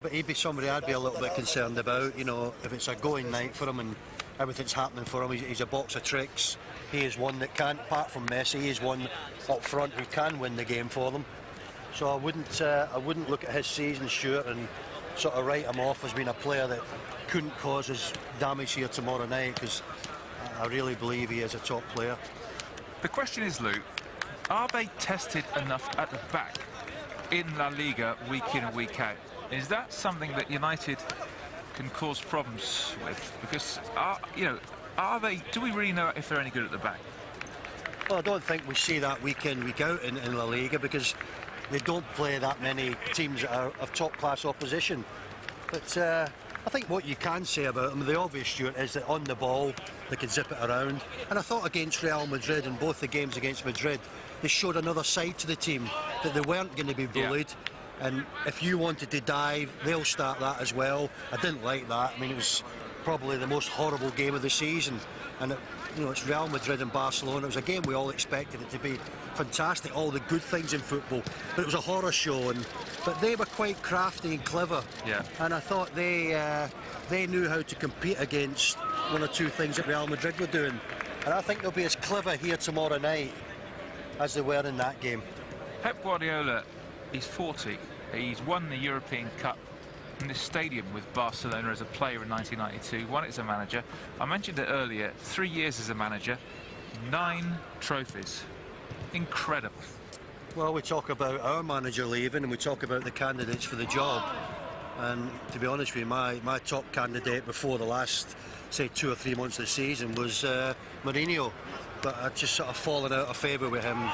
But he'd be somebody I'd be a little bit concerned about, you know, if it's a going night for him and everything's happening for him. He's a box of tricks. He is one that can, apart from Messi, he is one up front who can win the game for them. So I wouldn't look at his season, Stuart, and sort of write him off as being a player that couldn't cause us damage here tomorrow night, because I really believe he is a top player. The question is, Lou, are they tested enough at the back in La Liga week in and week out? Is that something that United can cause problems with? Because, do we really know if they're any good at the back? Well, I don't think we see that week in, week out in La Liga, because they don't play that many teams that are of top-class opposition. But I think what you can say about them, the obvious, Stuart, is that on the ball they can zip it around. And I thought against Real Madrid, in both the games against Madrid, they showed another side to the team, that they weren't going to be bullied. Yeah. And if you wanted to dive, they'll start that as well. I didn't like that. I mean, it was probably the most horrible game of the season. And, it's Real Madrid and Barcelona. It was a game we all expected it to be fantastic, all the good things in football. But it was a horror show. But they were quite crafty and clever. Yeah. And I thought they knew how to compete against one or two things that Real Madrid were doing. And I think they'll be as clever here tomorrow night as they were in that game. Pep Guardiola, he's 40. He's won the European Cup in this stadium with Barcelona as a player in 1992, won it as a manager. I mentioned it earlier, 3 years as a manager, 9 trophies. Incredible. Well, we talk about our manager leaving and we talk about the candidates for the job. And to be honest with you, my top candidate before the last, say, 2 or 3 months of the season was Mourinho. But I'd just sort of fallen out of favour with him,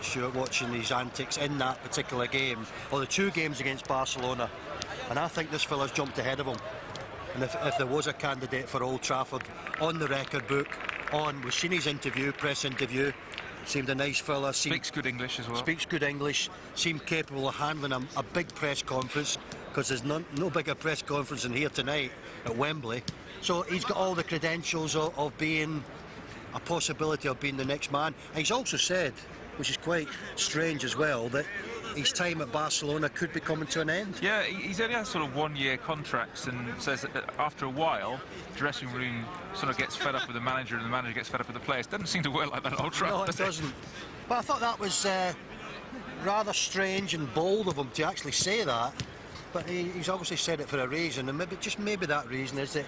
Stuart, watching these antics in that particular game, or the 2 games against Barcelona. And I think this fella's jumped ahead of him. And if there was a candidate for Old Trafford on the record book, we've seen his interview, press interview, seemed a nice fella. Speaks good English as well. Speaks good English, seemed capable of handling a big press conference, because there's no bigger press conference than here tonight at Wembley. So he's got all the credentials of being a possibility of being the next man. And he's also said, which is quite strange as well, that his time at Barcelona could be coming to an end. Yeah, he's only had sort of 1-year contracts, and says that after a while, the dressing room sort of gets fed up with the manager and the manager gets fed up with the players. Doesn't seem to work like that at Old Trafford. No, it doesn't. But I thought that was rather strange and bold of him to actually say that. But he's obviously said it for a reason, and maybe that reason is that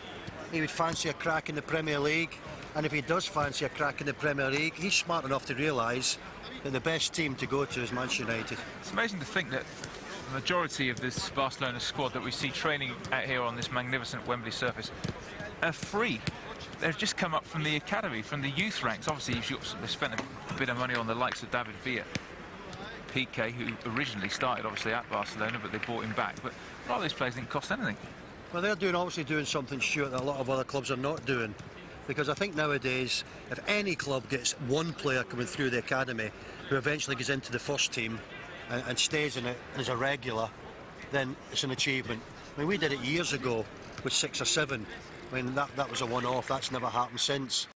he would fancy a crack in the Premier League. And if he does fancy a crack in the Premier League, he's smart enough to realise that the best team to go to is Manchester United. It's amazing to think that the majority of this Barcelona squad that we see training out here on this magnificent Wembley surface are free. They've just come up from the academy, from the youth ranks. Obviously, they spent a bit of money on the likes of David Villa, Piqué, who originally started obviously at Barcelona, but they bought him back. But a lot of these players didn't cost anything. Well, they're obviously doing something, Stuart, that a lot of other clubs are not doing. Because I think nowadays, if any club gets one player coming through the academy who eventually gets into the first team and stays in it as a regular, then it's an achievement. I mean, we did it years ago with 6 or 7. I mean, that was a one-off. That's never happened since.